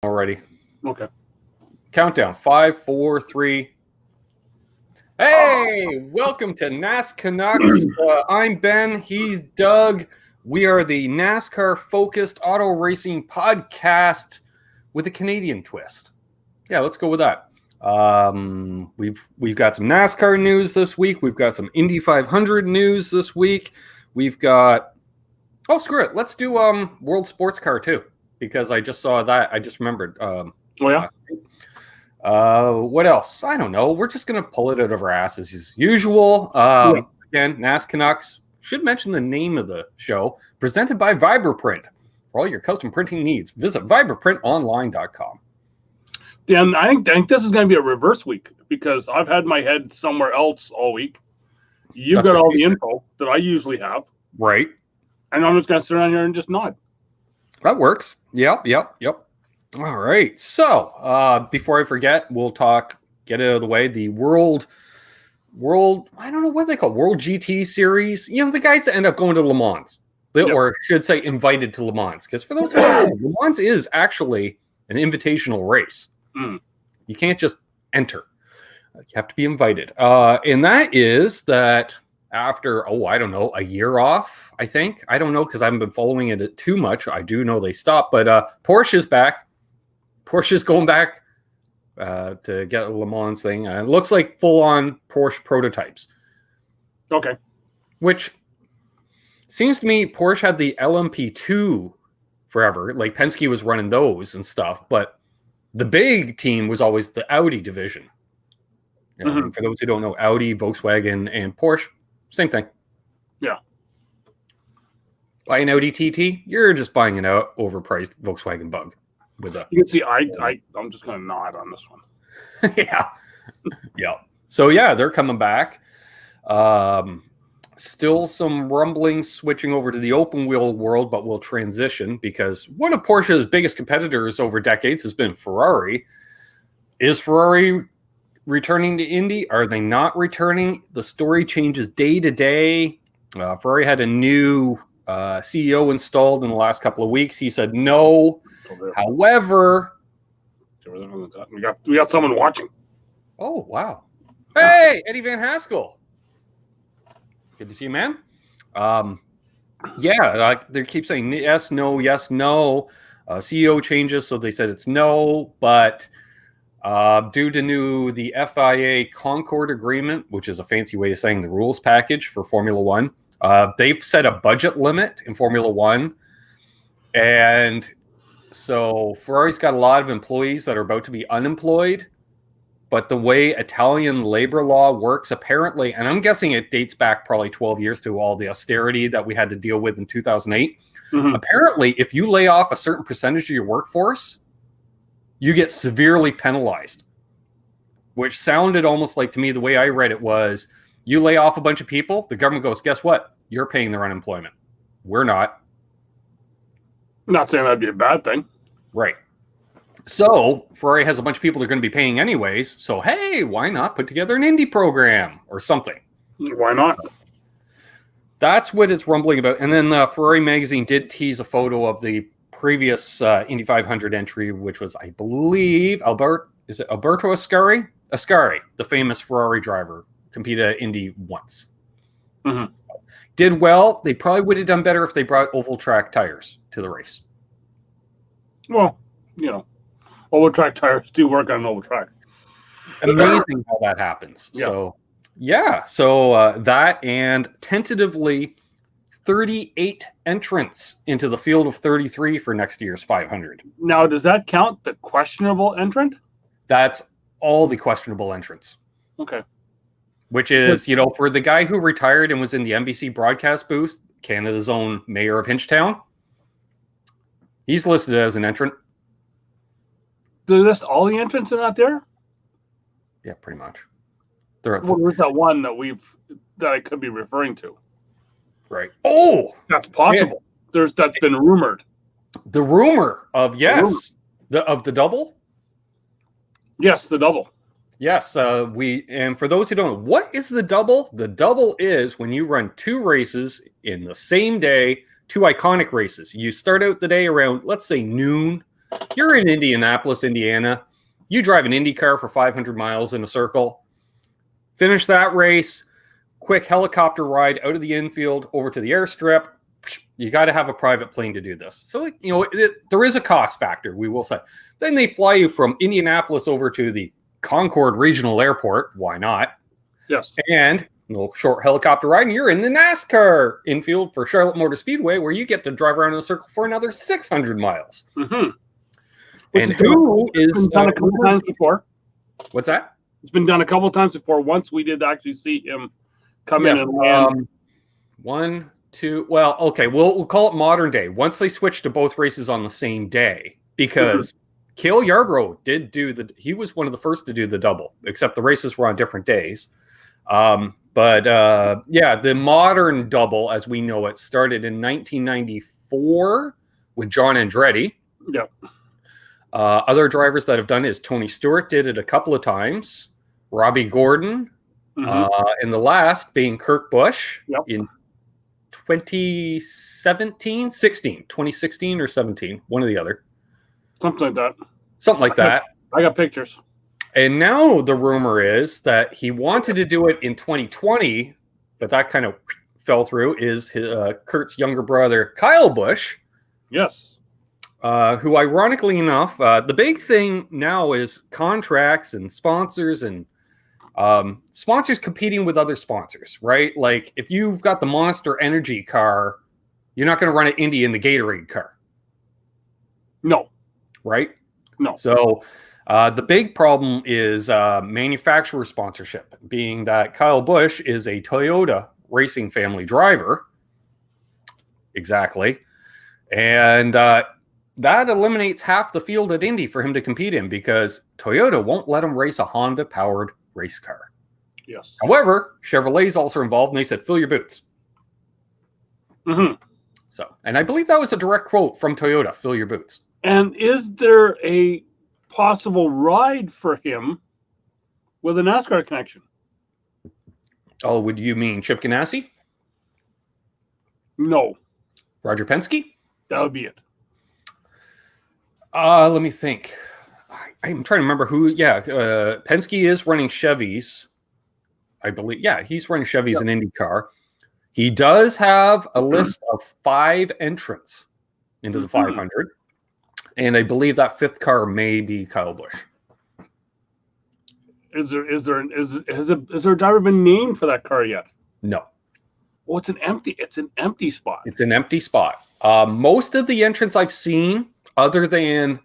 Already. Okay. Countdown. 5, 4, 3. Hey, welcome to NasCanucks. I'm Ben. He's Doug. We are the NASCAR-focused auto racing podcast with a Canadian twist. Yeah, let's go with that. We've got some NASCAR news this week. We've got some Indy 500 news this week. We've got screw it. Let's do World Sports Car too, because I just saw that. I just remembered. Yeah. What else? I don't know. We're just going to pull it out of our asses as usual. Again, NasCanucks. Should mention the name of the show. Presented by Vibraprint. For all your custom printing needs, visit vibraprintonline.com. Dan, I think this is going to be a reverse week because I've had my head somewhere else all week. You've got all the info that I usually have. Right. And I'm just going to sit around here and just nod. That works. Yep. All right. So before I forget, we'll get it out of the way. The World, I don't know what they call it, World GT Series. You know, the guys that end up going to Le Mans. Or should say invited to Le Mans. Because for those who don't know, Le Mans is actually an invitational race. You can't just enter. You have to be invited. And that is that after, a year off, I think. I don't know because I haven't been following it too much. I do know they stopped. But Porsche is back. Porsche's going back to get a Le Mans thing. It looks like full-on Porsche prototypes. Okay. Which seems to me Porsche had the LMP2 forever. Like Penske was running those and stuff. But the big team was always the Audi division. For those who don't know, Audi, Volkswagen, and Porsche, same thing. Yeah. Buy an Audi TT, you're just buying an overpriced Volkswagen Bug. You can see I'm just going to nod on this one. Yeah. So, they're coming back. Still some rumblings switching over to the open wheel world, but we'll transition because one of Porsche's biggest competitors over decades has been Ferrari. Is Ferrari returning to Indy? Are they not returning? The story changes day to day. Ferrari had a new CEO installed in the last couple of weeks. He said no. However, we got someone watching. Oh, wow. Hey, Eddie Van Haskell. Good to see you, man. They keep saying yes, no, yes, no. CEO changes, so they said it's no. But due to the FIA Concord Agreement, which is a fancy way of saying the rules package for Formula One, they've set a budget limit in Formula One. And so Ferrari's got a lot of employees that are about to be unemployed. But the way Italian labor law works, apparently, and I'm guessing it dates back probably 12 years to all the austerity that we had to deal with in 2008. Apparently, if you lay off a certain percentage of your workforce, you get severely penalized. Which sounded almost like, to me, the way I read it was, you lay off a bunch of people, the government goes, guess what? You're paying their unemployment. We're not. I'm not saying that'd be a bad thing. Right. So Ferrari has a bunch of people they're going to be paying anyways. So, hey, why not put together an Indy program or something? Why not? That's what it's rumbling about. And then Ferrari magazine did tease a photo of the previous Indy 500 entry, which was, I believe, Alberto Ascari? Ascari, the famous Ferrari driver, competed at Indy once. Did well. They probably would have done better if they brought oval track tires to the race. Well, oval track tires do work on an oval track. Amazing how that happens. Yeah. So that and tentatively 38 entrants into the field of 33 for next year's 500. Now, does that count the questionable entrant? That's all the questionable entrants. Okay. Which is, for the guy who retired and was in the NBC broadcast booth, Canada's own mayor of Hinchtown, he's listed as an entrant. Do they list all the entrants are not there? Yeah, pretty much. There's that one that I could be referring to. Right. Oh! That's possible. Yeah. That's been rumored. The rumor of, of the double? Yes, the double. Yes, and for those who don't know, what is the double? The double is when you run two races in the same day, two iconic races. You start out the day around, let's say, noon, You're in Indianapolis, Indiana. You drive an Indy car for 500 miles in a circle. Finish that race. Quick helicopter ride out of the infield over to the airstrip. You got to have a private plane to do this. So, there is a cost factor, we will say. Then they fly you from Indianapolis over to the Concord Regional Airport. Why not? Yes. And a little short helicopter ride, and you're in the NASCAR infield for Charlotte Motor Speedway, where you get to drive around in a circle for another 600 miles. Mm-hmm. And who is done a couple times before? What's that? It's been done a couple times before. Once we did actually see him come in and land. 1, 2. Well, okay, we'll call it modern day. Once they switched to both races on the same day, because Cale Yarbrough he was one of the first to do the double, except the races were on different days. The modern double, as we know it, started in 1994 with John Andretti. Yep. Other drivers that have done it is Tony Stewart did it a couple of times, Robbie Gordon, and the last being Kurt Busch in 2016 or 17, one or the other. Something like that. I got pictures. And now the rumor is that he wanted to do it in 2020, but that kind of fell through, is Kurt's younger brother, Kyle Busch. Yes. Who, ironically enough, the big thing now is contracts and sponsors and sponsors competing with other sponsors, right? Like, if you've got the Monster Energy car, you're not going to run an Indy in the Gatorade car. No. Right? No. So the big problem is manufacturer sponsorship, being that Kyle Busch is a Toyota racing family driver. Exactly. And that eliminates half the field at Indy for him to compete in, because Toyota won't let him race a Honda-powered race car. Yes. However, Chevrolet's also involved, and they said, fill your boots. Mm-hmm. So, and I believe that was a direct quote from Toyota, fill your boots. And is there a possible ride for him with a NASCAR connection? Oh, would you mean Chip Ganassi? No. Roger Penske? That would be it. Let me think. I'm trying to remember who. Yeah, Penske is running Chevys, I believe. Yeah, he's running Chevys in IndyCar. He does have a list of 5 entrants into the 500, and I believe that 5th car may be Kyle Busch. Has there a driver been named for that car yet? No. Oh, it's an empty spot. It's an empty spot. Most of the entrants I've seen, other than,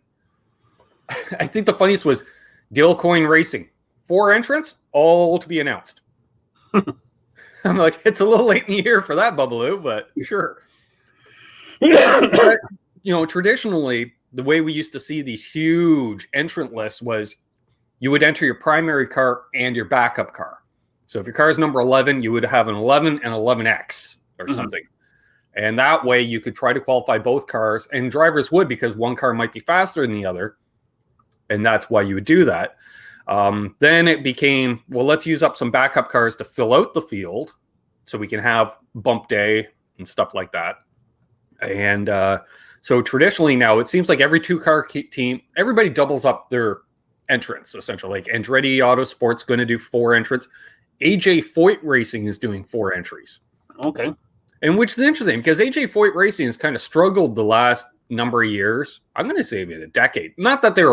I think the funniest was Dale Coyne Racing. 4 entrants, all to be announced. I'm like, it's a little late in the year for that, Bubbaloo, but sure. But, traditionally, the way we used to see these huge entrant lists was you would enter your primary car and your backup car. So if your car is number 11, you would have an 11 and 11X or something. And that way you could try to qualify both cars, and drivers would, because one car might be faster than the other. And that's why you would do that. Then it became, well, let's use up some backup cars to fill out the field so we can have bump day and stuff like that. And so traditionally now it seems like every 2-car team, everybody doubles up their entrants, essentially. Like Andretti Autosport's going to do 4 entrants. AJ Foyt Racing is doing 4 entries. Okay. And which is interesting, because AJ Foyt Racing has kind of struggled the last number of years. I'm going to say maybe a decade. Not that they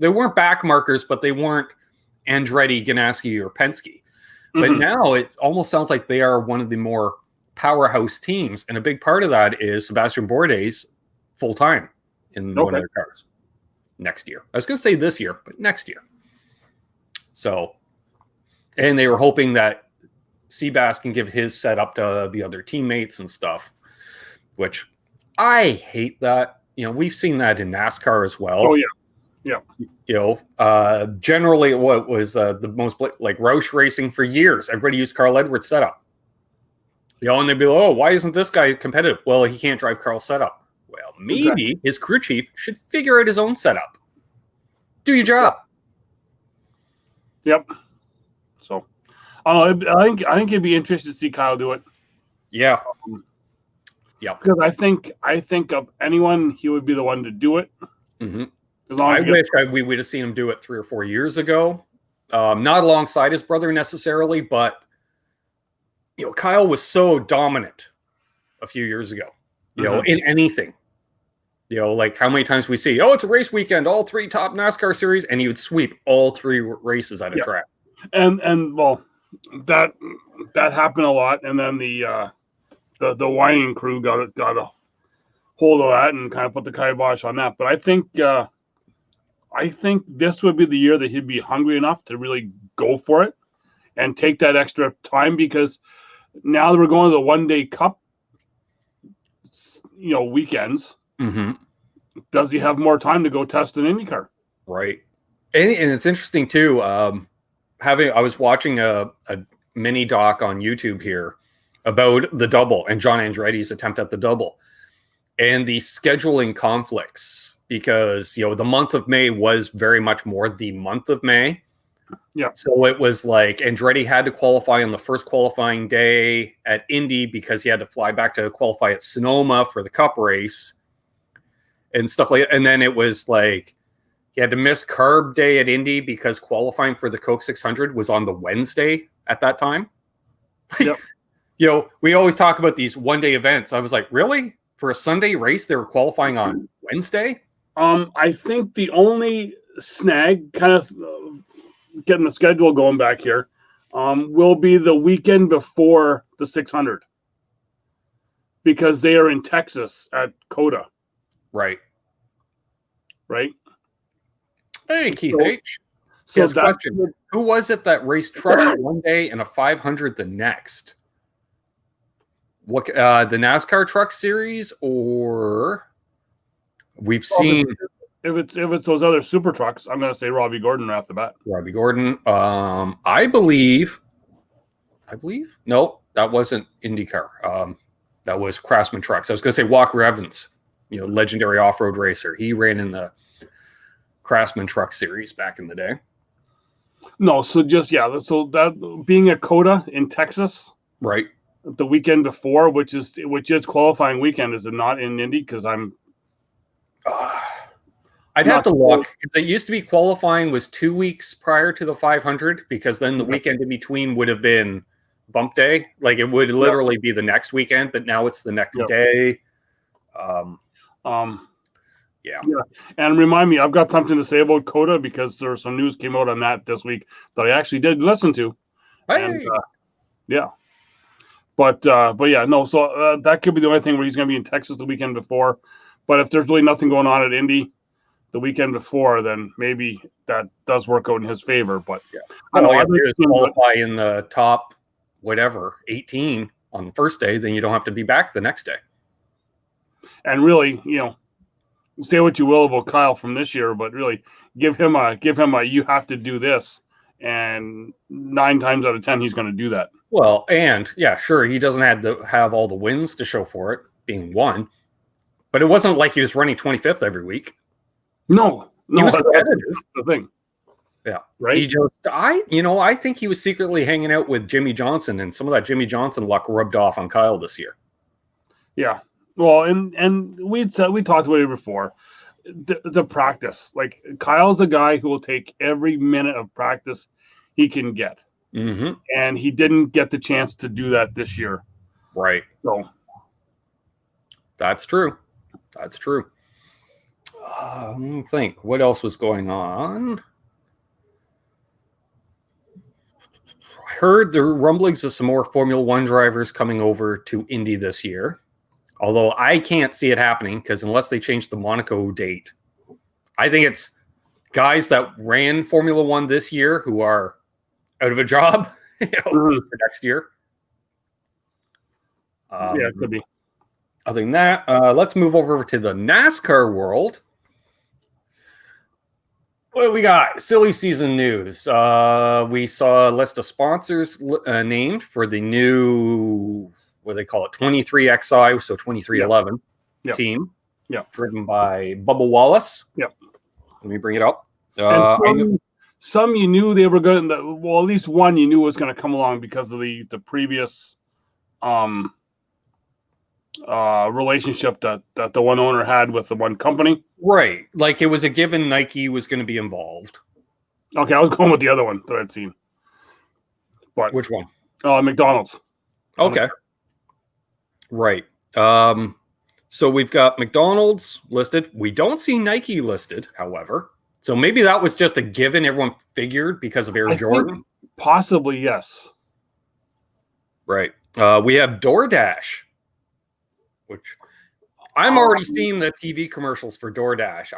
weren't back markers, but they weren't Andretti, Ganassi, or Penske. But now it almost sounds like they are one of the more powerhouse teams. And a big part of that is Sebastian Bourdais full-time in one of their cars next year. I was going to say this year, but next year. So, and they were hoping that Seabass can give his setup to the other teammates and stuff, which I hate that. We've seen that in NASCAR as well. Oh, yeah. Yeah. Generally what was the most, like Roush Racing for years, everybody used Carl Edwards' setup. And they'd be like, oh, why isn't this guy competitive? Well, he can't drive Carl's setup. Well, maybe his crew chief should figure out his own setup. Do your job. Yep. So, I think it'd be interesting to see Kyle do it. Yeah. Yeah. Because I think of anyone, he would be the one to do it. Mm-hmm. As long I as wish we would have seen him do it 3 or 4 years ago. Not alongside his brother necessarily, but Kyle was so dominant a few years ago. In anything. Like how many times we see, it's a race weekend, all 3 top NASCAR series, and he would sweep all 3 races at a track. And well, that happened a lot, and then the whining crew got a hold of that and kind of put the kibosh on that. But I think this would be the year that he'd be hungry enough to really go for it and take that extra time, because now that we're going to the one-day cup, weekends, does he have more time to go test an IndyCar? Right. And it's interesting too. I was watching a mini doc on YouTube here about the double and John Andretti's attempt at the double and the scheduling conflicts, because the month of May was very much more the month of May. Yeah. So it was like Andretti had to qualify on the first qualifying day at Indy because he had to fly back to qualify at Sonoma for the Cup race and stuff like that. And then it was like he had to miss Carb Day at Indy because qualifying for the Coke 600 was on the Wednesday at that time. Yep. We always talk about these one-day events. I was like, really? For a Sunday race, they were qualifying on Wednesday? I think the only snag, kind of getting the schedule going back here, will be the weekend before the 600, because they are in Texas at COTA. Right. Hey, Keith H. So yes, question. Who was it that raced trucks one day and a 500 the next? What the NASCAR Truck Series, or we've seen? If it's those other super trucks, I'm going to say Robbie Gordon right off the bat. Robbie Gordon. I believe. No, that wasn't IndyCar. That was Craftsman Trucks. I was going to say Walker Evans, legendary off-road racer. He ran in the Craftsman Truck Series back in the day. No, so so that being a COTA in Texas, right? The weekend before, which is qualifying weekend, is it not in Indy? Because I'm. I'd have to look. It used to be qualifying was 2 weeks prior to the 500, because then the weekend in between would have been bump day. Like it would literally be the next weekend, but now it's the next day. Yeah. And remind me, I've got something to say about COTA, because there's some news came out on that this week that I actually did listen to. Hey. And, But yeah, no. So that could be the only thing where he's going to be in Texas the weekend before. But if there's really nothing going on at Indy the weekend before, then maybe that does work out in his favor. But I don't know. If you qualify in the top 18 on the first day, then you don't have to be back the next day. And really, say what you will about Kyle from this year, but really give him a you have to do this, and 9 times out of 10 he's going to do that. Well, and sure, he doesn't have all the wins to show for it, being one, but it wasn't like he was running 25th every week. No, he was competitive. The thing, right? He just, I think he was secretly hanging out with Jimmy Johnson, and some of that Jimmy Johnson luck rubbed off on Kyle this year. Yeah, well, and we talked about it before. The practice, like Kyle's a guy who will take every minute of practice he can get. Mm-hmm. And he didn't get the chance to do that this year. Right. So that's true. Let me think. What else was going on? I heard the rumblings of some more Formula One drivers coming over to Indy this year. Although I can't see it happening, because unless they change the Monaco date, I think it's guys that ran Formula One this year who are out of a job for next year. It could be. Other than that, let's move over to the NASCAR world. What do we got? Silly season news. We saw a list of sponsors named for the new, what do they call it, 23XI, so 2311 team. Yeah. Driven by Bubba Wallace. Yep. Let me bring it up. Some you knew they were going to, well, at least one you knew was going to come along because of the previous relationship that the one owner had with the one company. Right. Like it was a given Nike was going to be involved. Okay, I was going with the other one that I'd seen. But Which one? McDonald's. Okay. Right. So we've got McDonald's listed. We don't see Nike listed, however. So maybe that was just a given everyone figured because of Air Jordan. Possibly, yes. Right. We have DoorDash, which I'm already seeing the TV commercials for DoorDash.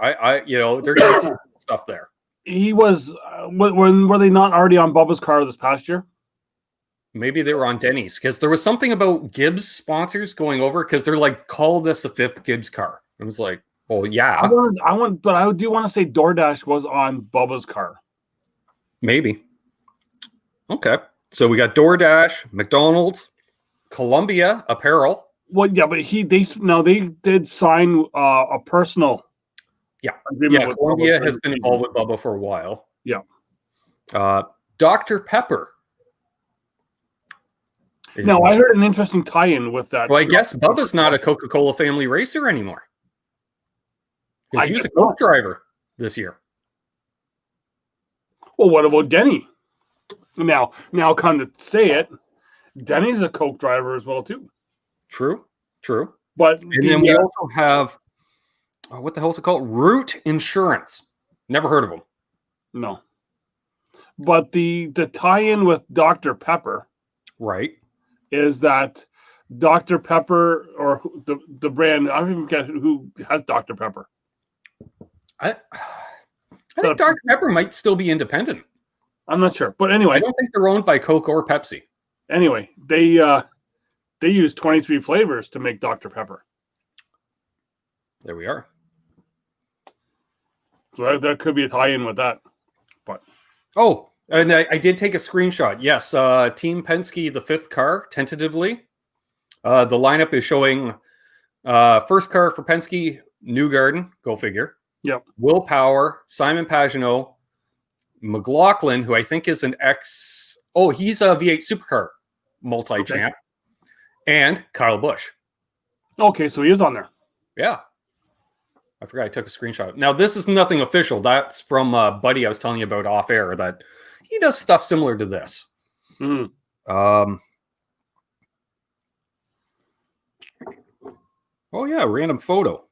They're doing some stuff there. He was, when were they not already on Bubba's car this past year? Maybe they were on Denny's because there was something about Gibbs sponsors going over because they're like, call this a fifth Gibbs car. It was like, well, yeah. But I do want to say DoorDash was on Bubba's car. Maybe. Okay. So we got DoorDash, McDonald's, Columbia Apparel. Well, yeah, but they did sign a personal. Yeah. Yeah, Columbia has been involved with Bubba for a while. Yeah. Dr. Pepper. Now, I heard an interesting tie-in with that. Well, I guess Bubba's not a Coca-Cola family racer anymore. Because he was a Coke driver this year. Well, what about Denny? Now, come to say it, Denny's a Coke driver as well, too. True. But then we also have, what the hell is it called? Root Insurance. Never heard of them. No. But the tie-in with Dr. Pepper, right, is that Dr. Pepper, or the brand, I don't even get who has Dr. Pepper. I think Dr. Pepper might still be independent. I'm not sure, but anyway, I don't think they're owned by Coke or Pepsi. Anyway, they use 23 flavors to make Dr. Pepper. There we are. So that could be a tie-in with that. But and I did take a screenshot. Yes, Team Penske, the fifth car, tentatively. The lineup is showing first car for Penske, Newgarden, go figure. Yep. Will Power, Simon Pagenaud, McLaughlin, who I think is an he's a V8 Supercar multi-champ, and Kyle Busch. Okay, so he is on there. Yeah. I forgot I took a screenshot. Now, this is nothing official. That's from a buddy I was telling you about off air that he does stuff similar to this. Mm-hmm. Random photo.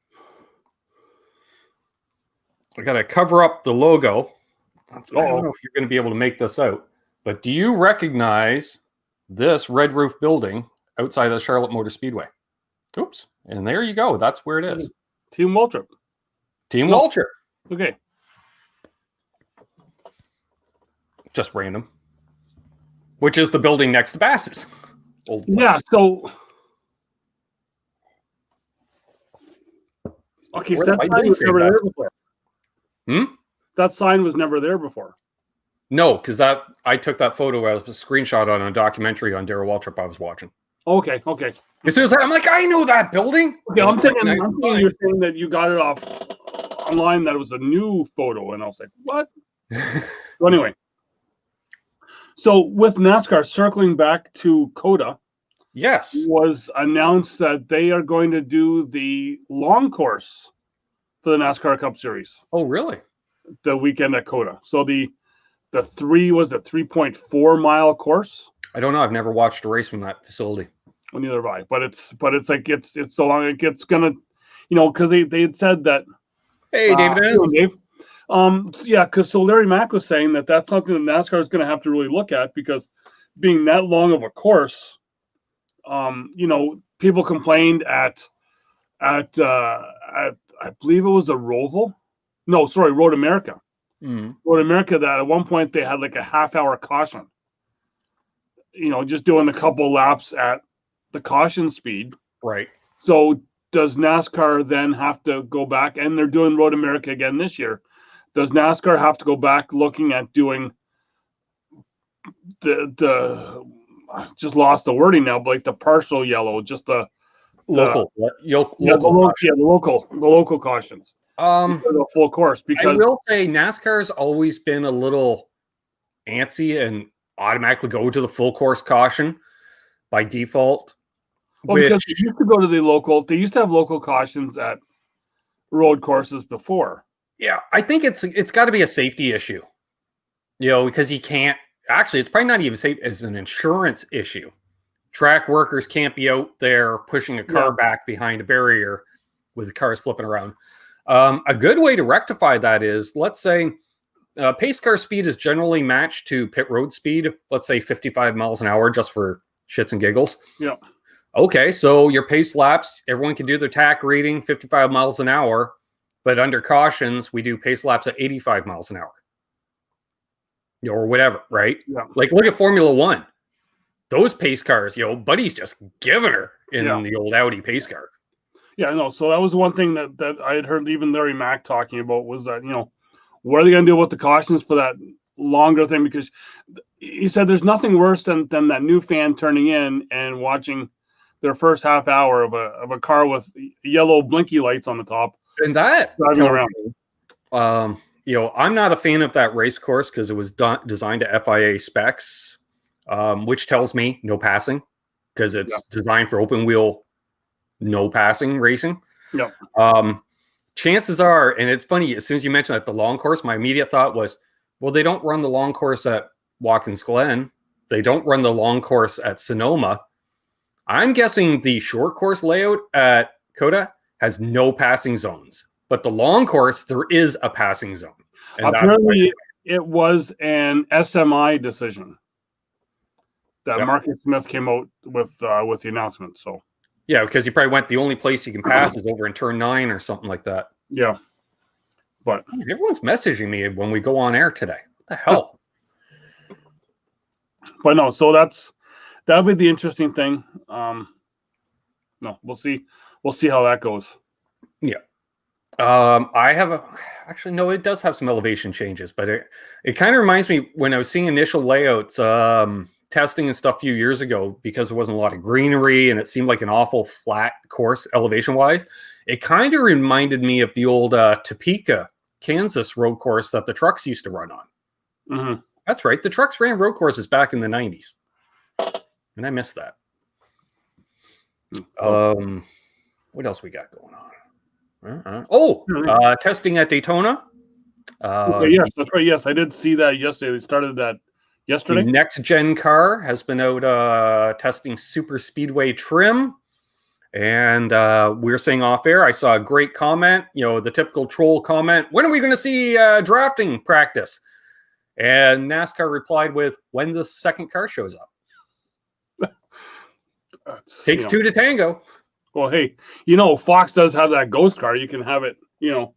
I got to cover up the logo. I don't know if you're going to be able to make this out, but do you recognize this red roof building outside the Charlotte Motor Speedway? Oops. And there you go. That's where it is. Team Waltrip. Waltrip. Okay. Just random. Which is the building next to Bass's. Yeah, so... Okay, so that sign was never there before. That sign was never there before. No, because I took that photo as a screenshot on a documentary on Darrell Waltrip I was watching. Okay. As soon as I'm like, I know that building. Okay, I'm thinking you're saying that you got it off online, that it was a new photo, and I was like, what? So anyway, so with NASCAR, circling back to COTA, yes, was announced that they are going to do the long course for the NASCAR Cup Series. Oh, really? The weekend at COTA. So the 3.4 mile course. I don't know. I've never watched a race from that facility. Well, neither have I. But it's like it's so long. It's gonna, because they had said that. Hey, David. Dave. Yeah, because so Larry Mack was saying that that's something that NASCAR is going to have to really look at, because being that long of a course, people complained at I believe it was the Roval. No, sorry, Road America. Mm-hmm. Road America, that at one point they had like a half-hour caution. Just doing a couple laps at the caution speed. Right. So does NASCAR then have to go back, and they're doing Road America again this year? Does NASCAR have to go back looking at doing the I just lost the wording now, but like the partial yellow, just the local cautions. The full course, because I will say NASCAR's always been a little antsy and automatically go to the full course caution by default. Well, because they used to go to they used to have local cautions at road courses before. Yeah, I think it's got to be a safety issue, because you can't actually. It's probably not even safe as an insurance issue. Track workers can't be out there pushing a car back behind a barrier with the cars flipping around. A good way to rectify that is, let's say, pace car speed is generally matched to pit road speed. Let's say 55 miles an hour, just for shits and giggles. Yeah. Okay, so your pace laps, everyone can do their tack reading 55 miles an hour, but under cautions, we do pace laps at 85 miles an hour. Or whatever, right? Yeah. Like, look at Formula One. Those pace cars, Buddy's just giving her in the old Audi pace car. Yeah, no. So that was one thing that I had heard even Larry Mack talking about, was that, what are they going to do with the cautions for that longer thing? Because he said there's nothing worse than that new fan turning in and watching their first half hour of a car with yellow blinky lights on the top. And that driving around. I'm not a fan of that race course because it was designed to FIA specs, which tells me no passing, because it's designed for open wheel, no passing racing. Yeah. Chances are, and it's funny, as soon as you mentioned that the long course, my immediate thought was, well, they don't run the long course at Watkins Glen. They don't run the long course at Sonoma. I'm guessing the short course layout at COTA has no passing zones, but the long course, there is a passing zone. And apparently, it was an SMI decision that Marcus Smith came out with the announcement. So yeah, because he probably went, the only place you can pass is over in turn 9 or something like that. Yeah, but everyone's messaging me when we go on air today. What the hell? But no, so that'll be the interesting thing. No, we'll see how that goes. Yeah. I have actually, no, it does have some elevation changes, but it kind of reminds me when I was seeing initial layouts, testing and stuff a few years ago, because there wasn't a lot of greenery and it seemed like an awful flat course elevation wise. It kind of reminded me of the old Topeka, Kansas road course that the trucks used to run on. Mm-hmm. That's right. The trucks ran road courses back in the 90s. And I missed that. What else we got going on? Testing at Daytona. Yes, that's right. Yes, I did see that yesterday. They started that yesterday. The next gen car has been out testing super speedway trim. And we were saying off air, I saw a great comment, the typical troll comment, when are we going to see drafting practice? And NASCAR replied with, when the second car shows up. Takes two to tango. Well, hey, Fox does have that ghost car. You can have it, you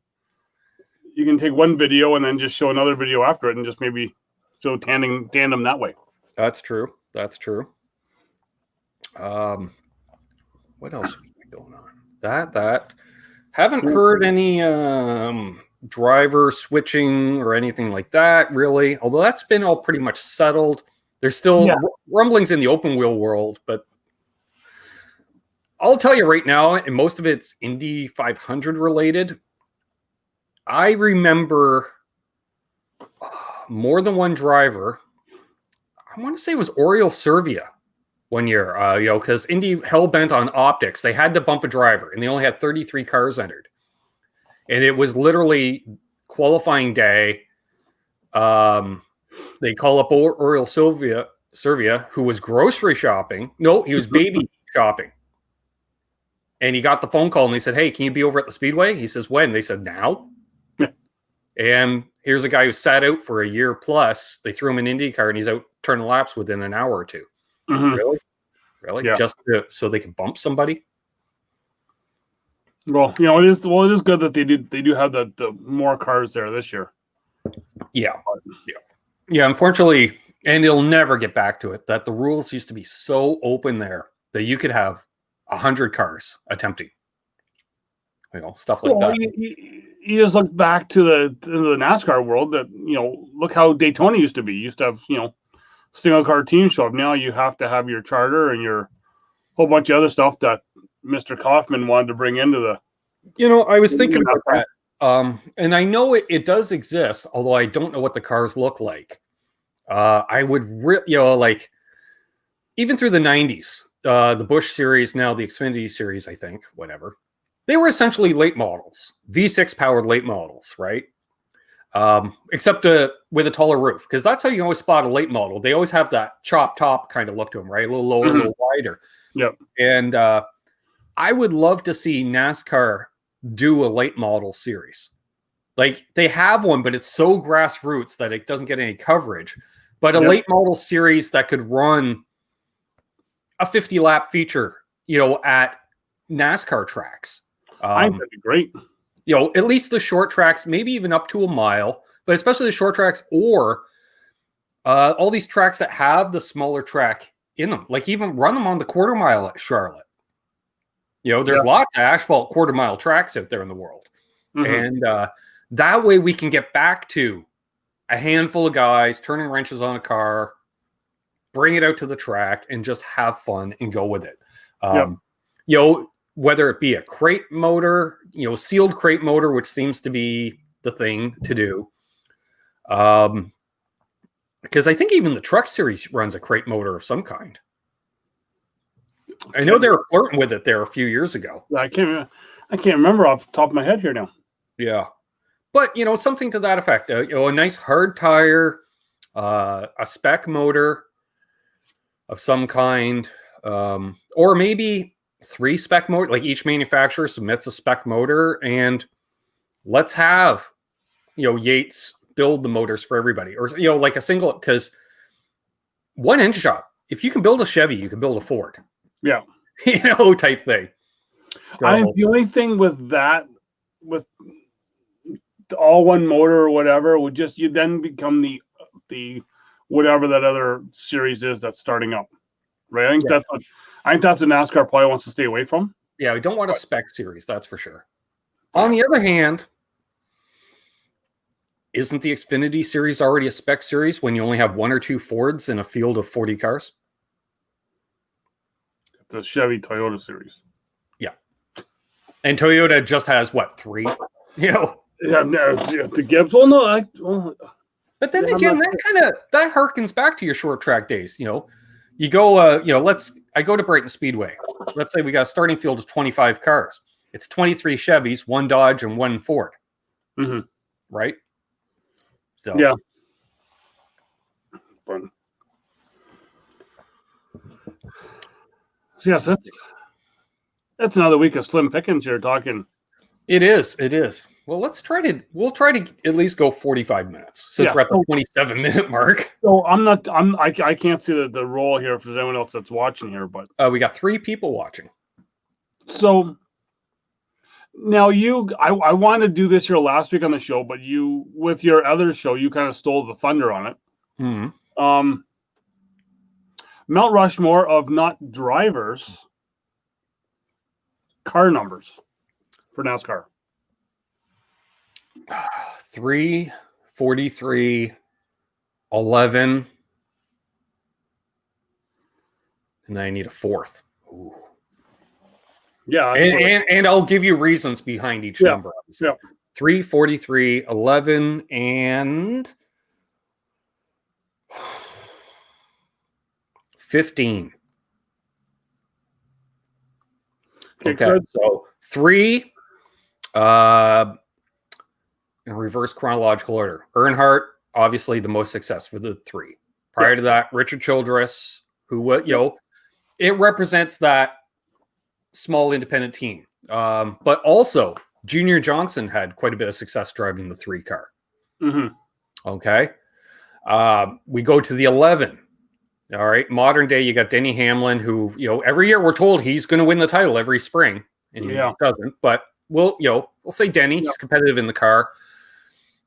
can take one video and then just show another video after it and just maybe show tandem that way. That's true. What else we got going on? That haven't heard any driver switching or anything like that, really. Although that's been all pretty much settled. There's still rumblings in the open wheel world, but I'll tell you right now, and most of it's Indy 500 related. I remember more than one driver. I want to say it was Oriol Servia one year, because Indy hell-bent on optics. They had to bump a driver, and they only had 33 cars entered. And it was literally qualifying day. They call up Oriol Servia, who was grocery shopping. No, he was baby shopping. And he got the phone call, and they said, hey, can you be over at the Speedway? He says, when? They said, now. And here's a guy who sat out for a year plus. They threw him in IndyCar, and he's out turning laps within an hour or two. Mm-hmm. Really? Yeah. Just so they can bump somebody? Well, it is good that they do have the more cars there this year. Yeah. Unfortunately, and it'll never get back to it, that the rules used to be so open there that you could have 100 cars attempting, stuff like that. You just look back to the NASCAR world. That look how Daytona used to be. You used to have single car team show up. Now you have to have your charter and your whole bunch of other stuff that Mr. Kaufman wanted to bring into the. I was thinking about that, and I know it does exist, although I don't know what the cars look like. I would, like, even through the 90s, the Busch series, now the Xfinity series, I think, whatever. They were essentially late models, V6 powered late models, right? Except with a taller roof, because that's how you always spot a late model. They always have that chop top kind of look to them, right? A little lower, a little wider. Yep. And I would love to see NASCAR do a late model series. Like they have one, but it's so grassroots that it doesn't get any coverage. But a late model series that could run a 50-lap feature, at NASCAR tracks. I think that'd be great. At least the short tracks, maybe even up to a mile, but especially the short tracks or all these tracks that have the smaller track in them. Like even run them on the quarter mile at Charlotte. There's lots of asphalt quarter mile tracks out there in the world. And that way we can get back to a handful of guys turning wrenches on a car, bring it out to the track, and just have fun and go with it. Whether it be a crate motor, sealed crate motor, which seems to be the thing to do. Because I think even the truck series runs a crate motor of some kind. I know they were flirting with it there a few years ago. I can't remember off the top of my head here now. Yeah. But, something to that effect. A nice hard tire, a spec motor of some kind, or maybe 3 spec motor, like each manufacturer submits a spec motor, and let's have, Yates build the motors for everybody, or, like a single, because one engine shop, if you can build a Chevy, you can build a Ford. Yeah. Type thing. So, the only thing with that, with all one motor or whatever, would just, you then become the whatever that other series is that's starting up. Right. I think that's what NASCAR probably wants to stay away from. Yeah, we don't want a spec series, that's for sure. On the other hand, isn't the Xfinity series already a spec series when you only have 1 or 2 Fords in a field of 40 cars? It's a Chevy Toyota series. Yeah. And Toyota just has, 3? Yeah, the Gibbs. Well, no, but then again, that harkens back to your short track days. You go, I go to Brighton Speedway. Let's say we got a starting field of 25 cars. It's 23 Chevys, 1 Dodge, and 1 Ford. Right? So yeah. But, yes, that's another week of slim pickings you're talking. It is. Well, we'll try to at least go 45 minutes since we're at the 27-minute mark. So I can't see the roll here if there's anyone else that's watching here, but we got 3 people watching. So now I want to do this here last week on the show, but you, with your other show, you kind of stole the thunder on it. Mount Rushmore of not drivers, car numbers for NASCAR. 3, 43, 11, and then I need a 4th. Ooh. Yeah, and I'll give you reasons behind each number. Yeah. 3, 43, 11, and 15. Okay, so 3 in reverse chronological order. Earnhardt, obviously the most success for the 3. Prior to that, Richard Childress, who, it represents that small independent team. But also, Junior Johnson had quite a bit of success driving the 3 car. Okay. We go to the 11. All right. Modern day, you got Denny Hamlin, who, every year we're told he's going to win the title every spring. And he doesn't. But we'll say Denny. He's competitive in the car.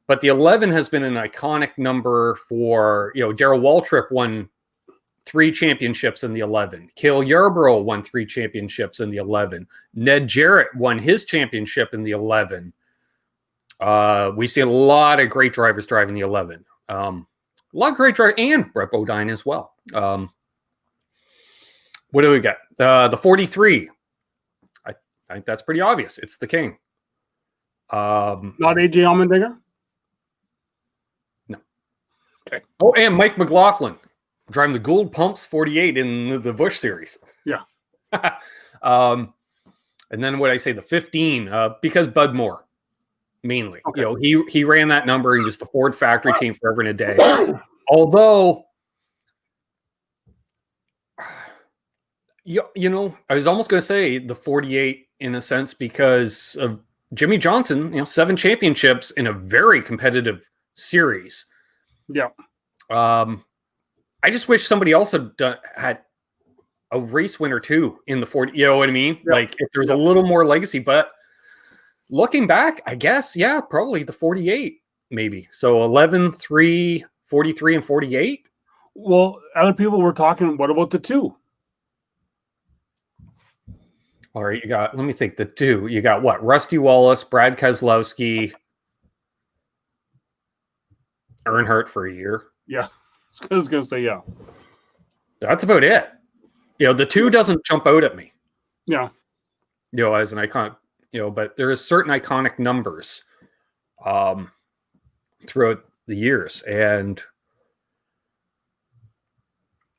But the 11 has been an iconic number for, Darrell Waltrip won 3 championships in the 11. Cale Yarborough won 3 championships in the 11. Ned Jarrett won his championship in the 11. We've seen a lot of great drivers driving the 11. A lot of great drivers, and Brett Bodine as well. What do we got? The 43. I think that's pretty obvious. It's the King. Not AJ Allmendinger? No. Okay. Oh, and Mike McLaughlin. driving the Gould Pumps 48 in the Busch Series. Yeah. And then what I say, the 15, because Bud Moore, mainly. Okay. He ran that number. He was the Ford factory team forever and a day. Although, I was almost going to say the 48 in a sense because of Jimmy Johnson, 7 championships in a very competitive series. Yeah. I just wish somebody else had a race winner too in the 40. You know what I mean? Yeah. Like if there's a little more legacy, but looking back, I guess, yeah, probably the 48, maybe. So 11, 3, 43, and 48. Well, other people were talking, what about the 2? All right, let me think, the 2. You got what? Rusty Wallace, Brad Keselowski, Earnhardt for a year. Yeah. I was going to say, yeah. That's about it. The 2 doesn't jump out at me. Yeah. As an icon, but there is certain iconic numbers throughout the years. And,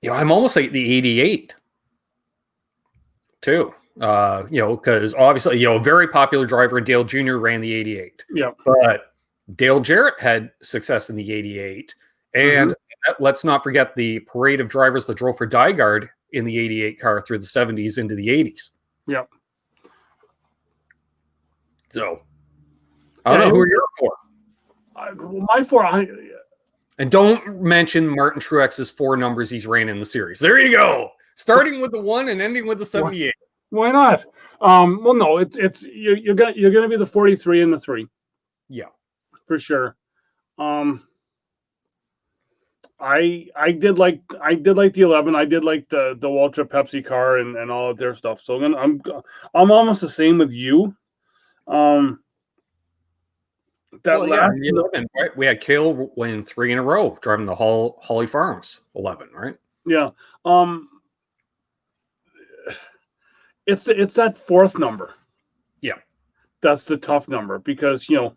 I'm almost like the 88 too. Because obviously, a very popular driver, Dale Jr. ran the 88. Yeah. But Dale Jarrett had success in the 88. And let's not forget the parade of drivers that drove for Dygaard in the 88 car through the 70s into the 80s. Yeah. So, I don't know who you're for. My 4... And don't mention Martin Truex's 4 numbers he's ran in the series. There you go. Starting with the 1 and ending with the 78. Why not? Well, no, it's you're gonna be the 43 and the 3. Yeah, for sure. I did like the 11. I did like the Ultra Pepsi car and all of their stuff. So I'm almost the same with you. Last 11, right? We had Cale win 3 in a row driving the Holly Farms 11, right? Yeah. It's that 4th number. Yeah. That's the tough number because it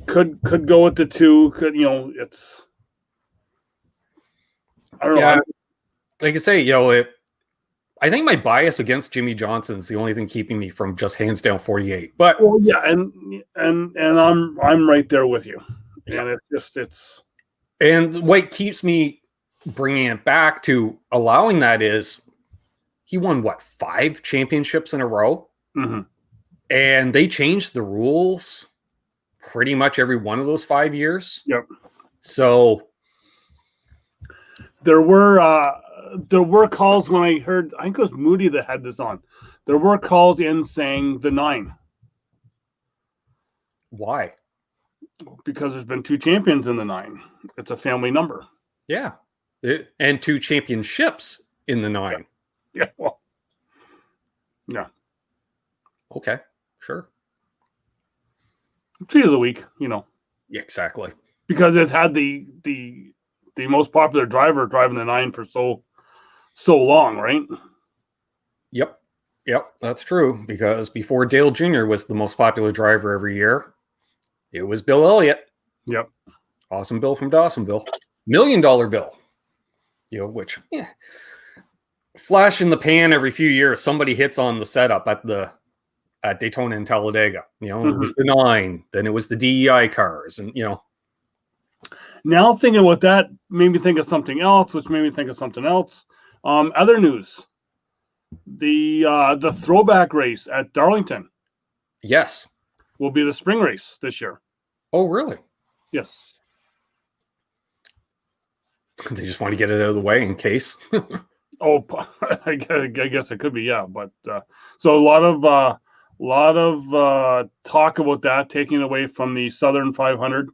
could go with the 2. It's I don't know. Yeah, like I say, I think my bias against Jimmy Johnson is the only thing keeping me from just hands down 48. But yeah, and I'm right there with you. Yeah. And and what keeps me bringing it back to allowing that is he won 5 championships in a row, and they changed the rules pretty much every one of those 5 years. Yep. So there were calls when I heard, I think it was Moody that had this on. There were calls in saying the 9. Why? Because there's been 2 champions in the 9. It's a family number. Yeah. And 2 championships in the 9. Yeah. Well, yeah. Okay. Sure. Treat of the week, Yeah, exactly. Because it had the most popular driver driving the 9 for so long, right? Yep, that's true. Because before Dale Jr. was the most popular driver every year, it was Bill Elliott. Yep. Awesome Bill from Dawsonville. $1 Million Bill. Which flash in the pan every few years. Somebody hits on the setup at Daytona and Talladega. It was the 9, then it was the DEI cars, and Now thinking about that made me think of something else, which made me think of something else. Other news: the throwback race at Darlington. Yes, will be the spring race this year. Oh, really? Yes. They just want to get it out of the way in case. Oh, I guess it could be, yeah. But so a lot of talk about that, taking away from the Southern 500,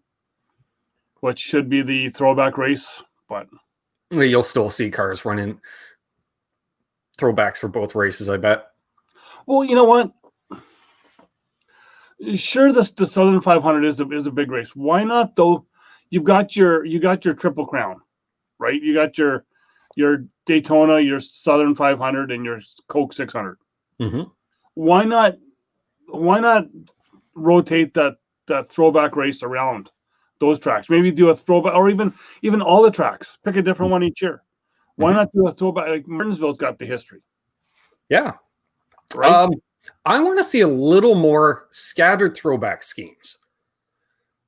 which should be the throwback race. But you'll still see cars running throwbacks for both races, I bet. Well, you know what? Sure, the Southern 500 is a big race. Why not though? You got your Triple Crown, right? You got your Daytona, your Southern 500, and your Coke 600. Mm-hmm. Why not rotate that throwback race around those tracks. Maybe do a throwback, or even all the tracks. Pick a different one each year. Why not do a throwback? Like Martinsville's got the history. Yeah. Right. I want to see a little more scattered throwback schemes.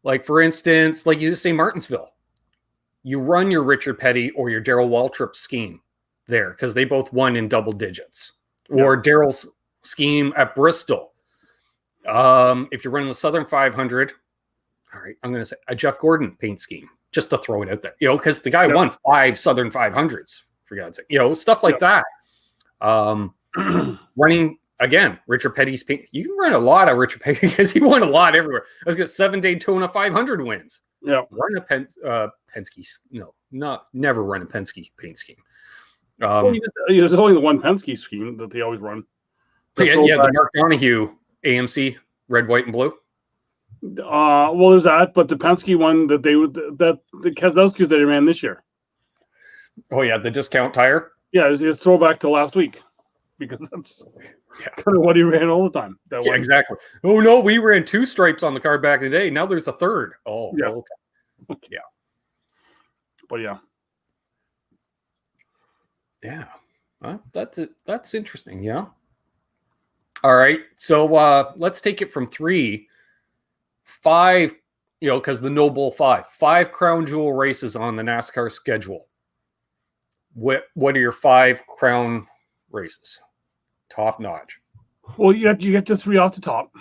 Like, for instance, like you just say Martinsville. You run your Richard Petty or your Darrell Waltrip scheme there because they both won in double digits. Or Darrell's scheme at Bristol. If you're running the Southern 500, all right, I'm going to say a Jeff Gordon paint scheme, just to throw it out there, because the guy won 5 Southern 500s, for God's sake, stuff like that. Running, again, Richard Petty's paint. You can run a lot of Richard Petty because he won a lot everywhere. I was going to 7 Daytona 500 wins. Yeah. Run a Penske. No, never run a Penske paint scheme. There's only the one Penske scheme that they always run. The Mark Donahue AMC, red, white, and blue. Well, there's that, but the Penske one that the Keselowskis that they ran this year. Oh yeah, the discount tire. Yeah, it's throwback to last week because that's kind of what he ran all the time. Exactly. Oh no, we ran 2 stripes on the car back in the day. Now there's a third. Oh, yeah. Okay. Yeah. But yeah. Yeah. Well, that's it. That's interesting. Yeah. All right. So let's take it from 3, 5, because the No Bull 5 crown jewel races on the NASCAR schedule. What are your 5 crown races? Top notch. Well, you get the 3 off the top.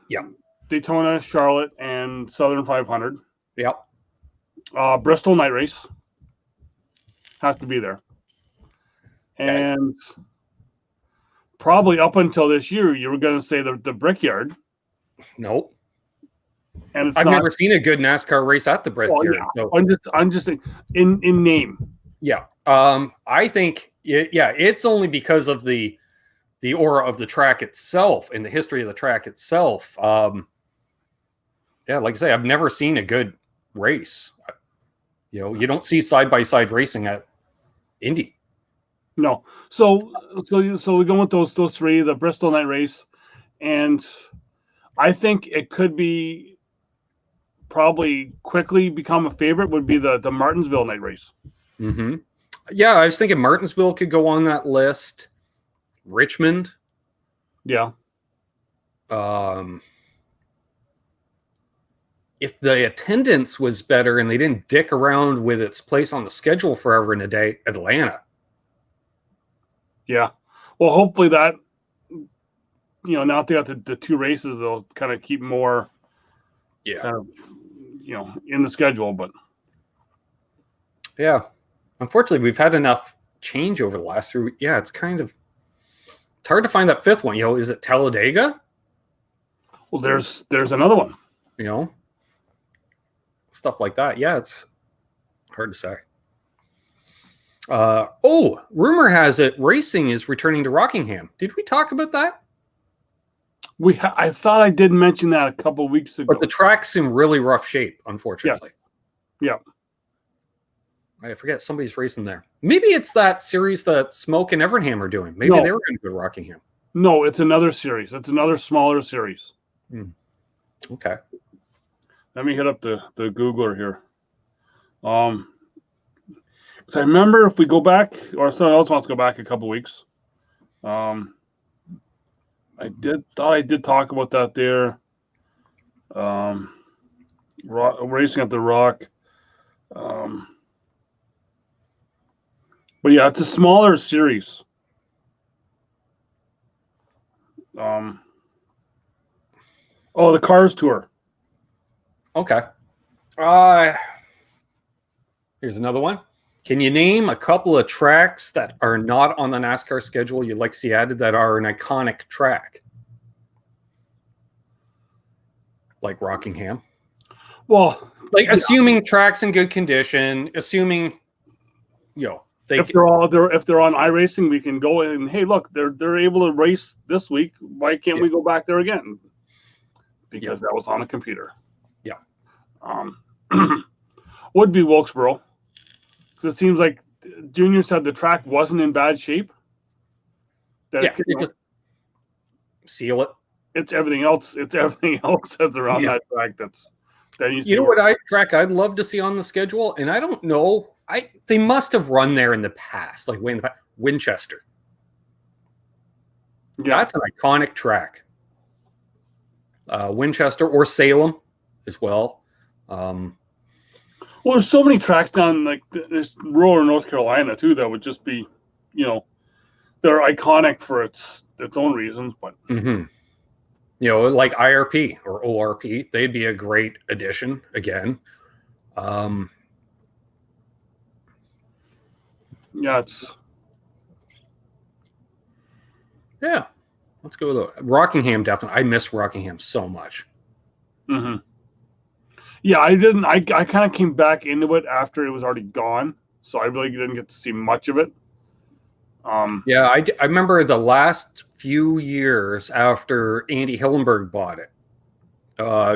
Yeah. Daytona, Charlotte, and Southern 500. Yeah. Bristol night race has to be there. And probably up until this year, you were going to say the Brickyard. Nope. And I've never seen a good NASCAR race at the Brickyard. Yeah. So. I'm just in name. Yeah. I think it's only because of the aura of the track itself and the history of the track itself. Like I say, I've never seen a good race. You don't see side-by-side racing at Indy. No. So we go with those 3, the Bristol night race, and I think it could be probably quickly become a favorite would be the Martinsville night race. Mm-hmm. Yeah, I was thinking Martinsville could go on that list. Richmond. Yeah. If the attendance was better and they didn't dick around with its place on the schedule forever and a day, Atlanta. Yeah. Well, hopefully that, now that they got the 2 races, they'll kind of keep more kind of, in the schedule. But yeah, unfortunately, we've had enough change over the last 3 weeks. Yeah, it's hard to find that 5th one. Is it Talladega? Well, there's another one. Stuff like that. Yeah, it's hard to say. Rumor has it racing is returning to Rockingham. Did we talk about that? I thought I did mention that a couple of weeks ago. But the track's in really rough shape, unfortunately. Yeah. I forget somebody's racing there. Maybe it's that series that Smoke and Evernham are doing. Maybe they were going to go to Rockingham. No, it's another series. It's another smaller series. Okay. Let me hit up the Googler here. So I remember if we go back, or someone else wants to go back a couple weeks. I thought I did talk about that there. Racing at the Rock. But yeah, it's a smaller series. The Cars Tour. Okay. Here's another one. Can you name a couple of tracks that are not on the NASCAR schedule you'd like to see added that are an iconic track? Like Rockingham? Well, assuming track's in good condition, assuming, if they're on iRacing, we can go in and, hey, look, they're able to race this week. Why can't we go back there again? Because that was on a computer. Yeah. Would be Wilkesboro. Because it seems like Junior said the track wasn't in bad shape. Just seal it. It's everything else. It's everything else that's around that track that's You know what track I'd love to see on the schedule, and I don't know. They must have run there in the past, like way in the past. Winchester. Yeah, that's an iconic track. Winchester or Salem as well. Well, there's so many tracks down like this rural North Carolina too that would just be, they're iconic for its own reasons. But like IRP or ORP, they'd be a great addition again. Let's go with Rockingham. Definitely, I miss Rockingham so much. Yeah, I didn't. I kind of came back into it after it was already gone, so I really didn't get to see much of it. I remember the last few years after Andy Hillenberg bought it,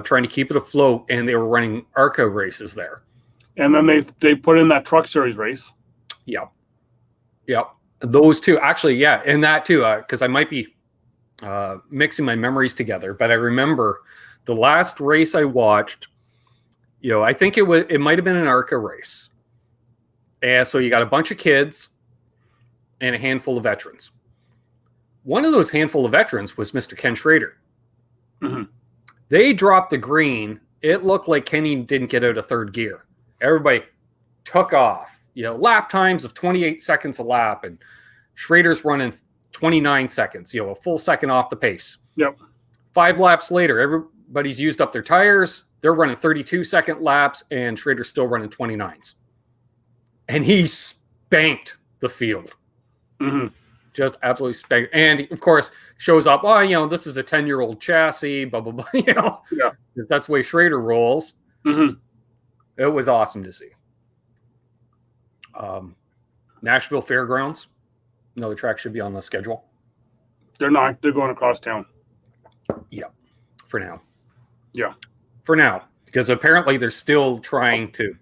trying to keep it afloat, and they were running ARCA races there. And then they put in that Truck Series race. Yep. Those two, actually, and that too, because I might be mixing my memories together, but I remember the last race I watched. I think it might have been an ARCA race. And so you got a bunch of kids and a handful of veterans. One of those handful of veterans was Mr. Ken Schrader. They dropped the green. It looked like Kenny didn't get out of third gear. Everybody took off. Lap times of 28 seconds a lap, and Schrader's running 29 seconds, a full second off the pace. Yep. 5 laps later, everybody's used up their tires. They're running 32-second laps, and Schrader's still running 29s. And he spanked the field. Just absolutely spanked. And, of course, shows up, this is a 10-year-old chassis, blah, blah, blah, That's the way Schrader rolls. It was awesome to see. Nashville Fairgrounds, another track should be on the schedule. They're not. They're going across town. Yeah, for now. Yeah. For now, because apparently they're still trying to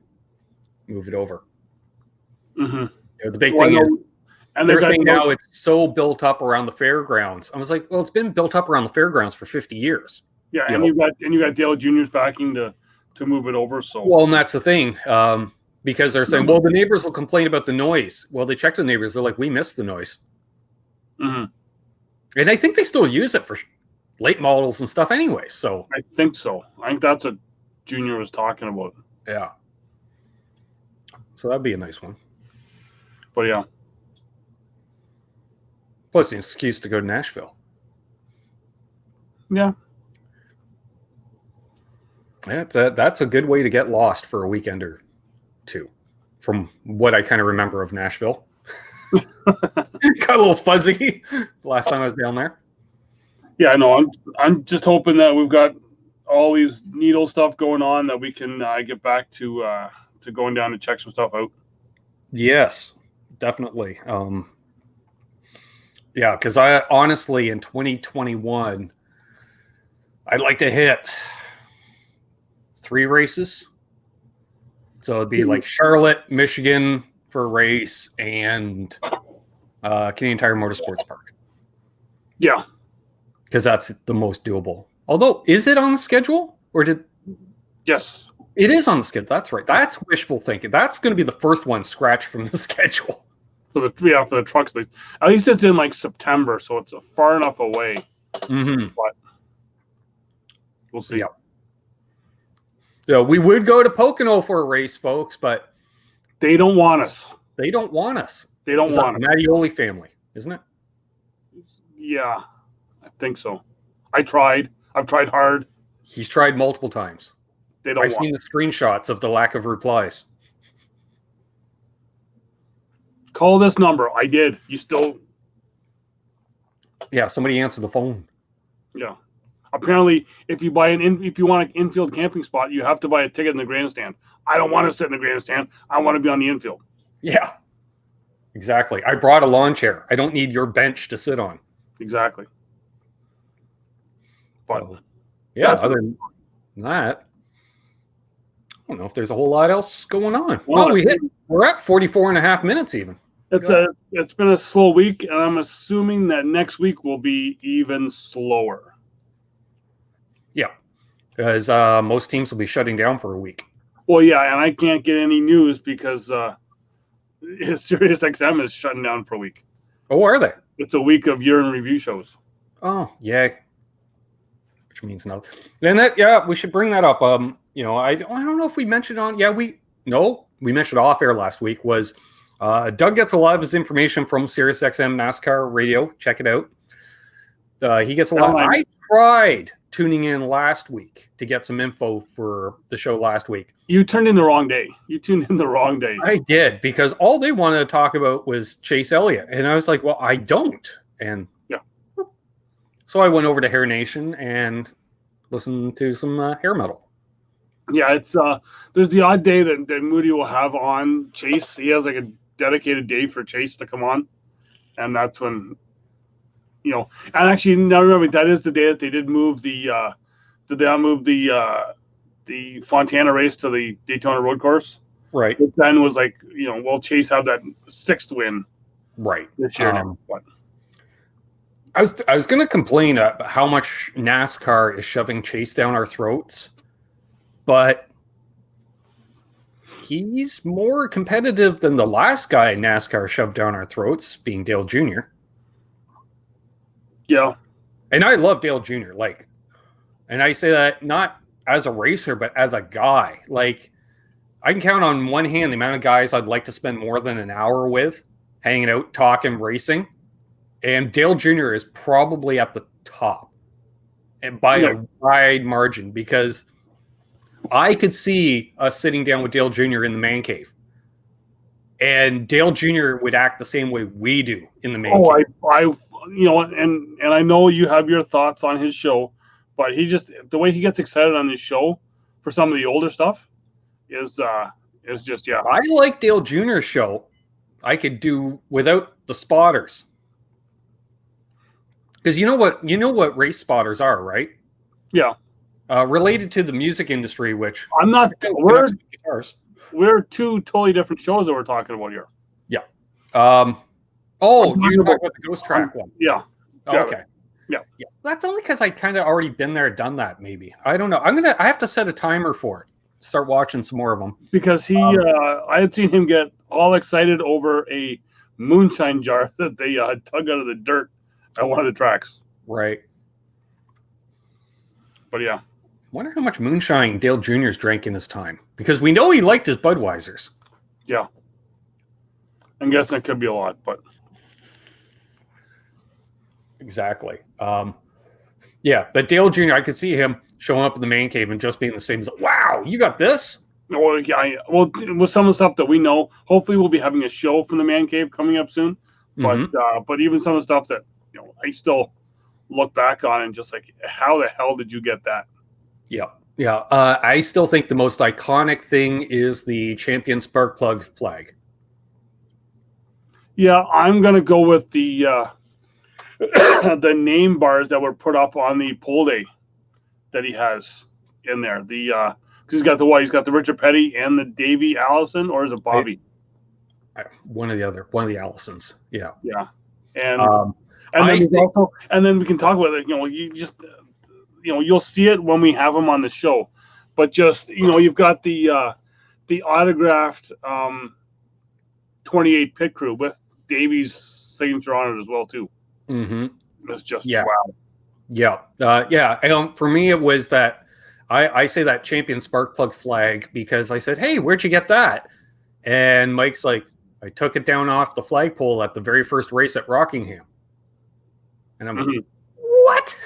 move it over. The big thing is, and they're saying now it's so built up around the fairgrounds. I was like, well, it's been built up around the fairgrounds for 50 years. Yeah, and you got Dale Jr.'s backing to move it over. So and that's the thing, because they're saying, well, the neighbors will complain about the noise. Well, they checked the neighbors. They're like, we miss the noise. And I think they still use it for late models and stuff anyway. So I think so. I think that's what Junior was talking about. Yeah. So that'd be a nice one. But yeah. Plus an excuse to go to Nashville. Yeah. Yeah, that's a good way to get lost for a weekend or two, from what I kind of remember of Nashville. Got a little fuzzy last time I was down there. Yeah, I know. I'm just hoping that we've got all these needle stuff going on that we can get back to going down to check some stuff out. Yes, definitely. Because I honestly, in 2021, I'd like to hit 3 races. So it'd be like Charlotte, Michigan for a race, and Canadian Tire Motorsports Park. Yeah. Because that's the most doable. Although, is it on the schedule? Yes. It is on the schedule. That's right. That's wishful thinking. That's going to be the first one scratched from the schedule. For the trucks. At least it's in like September, so it's far enough away. But we'll see. Yeah, we would go to Pocono for a race, folks, but they don't want us. They don't want us. They don't want us. Mattioli family, isn't it? Yeah, I think so. I've tried hard. He's tried multiple times. I've seen the screenshots of the lack of replies. Call this number. I did. You still? Yeah, somebody answered the phone. Yeah. Apparently, if you want an infield camping spot, you have to buy a ticket in the grandstand. I don't want to sit in the grandstand. I want to be on the infield. Yeah, exactly. I brought a lawn chair. I don't need your bench to sit on. Exactly. But other than that, I don't know if there's a whole lot else going on. Well, we're at 44 and a half minutes even. It's been a slow week, and I'm assuming that next week will be even slower. Yeah. because most teams will be shutting down for a week. Well, yeah, and I can't get any news because Sirius XM is shutting down for a week. Oh, are they? It's a week of year in review shows. Oh, yay. Which means no. And that, yeah, we should bring that up. I don't know if we mentioned on. Yeah, we mentioned off air last week. Was Doug gets a lot of his information from Sirius XM NASCAR radio. Check it out. He gets a lot. I tried tuning in last week to get some info for the show last week. You tuned in the wrong day. I did, because all they wanted to talk about was Chase Elliott. And I was like, well, I don't. And yeah. So I went over to Hair Nation and listened to some hair metal. Yeah, it's there's the odd day that Moody will have on Chase. He has like a dedicated day for Chase to come on. And that's when, and actually, now remember, that is the day that they did move the Fontana race to the Daytona Road Course. Right. But then was like, will Chase have that 6th win? Right. This year now. I was going to complain about how much NASCAR is shoving Chase down our throats, but he's more competitive than the last guy NASCAR shoved down our throats, being Dale Jr. Yeah. And I love Dale Jr. And I say that not as a racer, but as a guy. Like, I can count on one hand the amount of guys I'd like to spend more than an hour with, hanging out, talking, racing. And Dale Jr. is probably at the top, and by a wide margin, because I could see us sitting down with Dale Jr. in the man cave. And Dale Jr. would act the same way we do in the man cave. And I know you have your thoughts on his show, but the way he gets excited on his show for some of the older stuff is just, yeah. I like Dale Jr.'s show. I could do without the spotters. Because you know what race spotters are, right? Yeah. Related to the music industry, which I'm not. We're two totally different shows that we're talking about here. Yeah. You're talking about the Ghost Track one. Yeah. Oh, okay. Yeah. That's only because I kind of already been there, done that. Maybe I don't know. I have to set a timer for it. Start watching some more of them. Because I had seen him get all excited over a moonshine jar that they tug out of the dirt at one of the tracks. Right. But yeah. Wonder how much moonshine Dale Jr.'s drank in his time, because we know he liked his Budweisers. Yeah. I'm guessing it could be a lot, but exactly. Yeah, but Dale Jr., I could see him showing up in the man cave and just being the same. He's like, wow, you got this? Well, yeah. Well, with some of the stuff that we know, hopefully we'll be having a show from the man cave coming up soon. But but even some of the stuff that I still look back on and just like, how the hell did you get that? Yeah. I still think the most iconic thing is the champion spark plug flag. Yeah, I'm gonna go with the the name bars that were put up on the pole day that he has in there. Because he's got the Richard Petty and the Davey Allison, or is it Bobby? One of the Allisons. Yeah. Yeah. And then we can talk about it. You just you'll see it when we have him on the show. But just you've got the autographed 28 pit crew with Davey's signature on it as well too. Mm-hmm. It's just wow. Yeah. And for me, it was that I say that champion spark plug flag because I said, "Hey, where'd you get that?" And Mike's like, "I took it down off the flagpole at the very first race at Rockingham." And I'm like, "What?"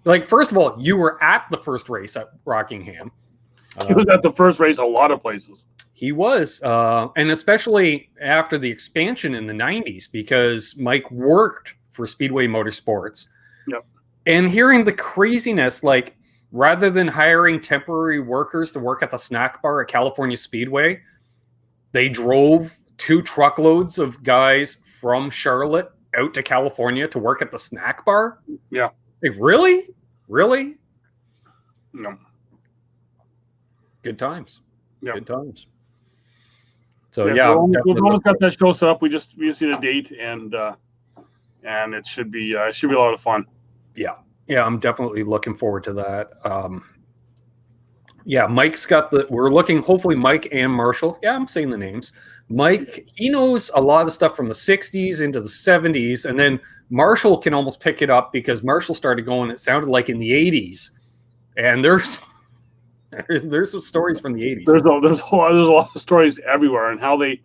Like, first of all, you were at the first race at Rockingham. He was at the first race a lot of places. He was, and especially after the expansion in the 90s, because Mike worked for Speedway Motorsports. Yep. And hearing the craziness, like, rather than hiring temporary workers to work at the snack bar at California Speedway, they drove 2 truckloads of guys from Charlotte out to California to work at the snack bar. Yeah. Like, really? No. Good times. Yeah. Good times. So yeah, we've almost got that show set up. We just need a date, and it should be a lot of fun. Yeah. Yeah, I'm definitely looking forward to that. Yeah, Mike's got we're looking, hopefully Mike and Marshall. Yeah, I'm saying the names. Mike, he knows a lot of the stuff from the 60s into the 70s. And then Marshall can almost pick it up because Marshall started going, it sounded like in the 80s. And there's some stories from the 80s. There's a lot of stories everywhere and how they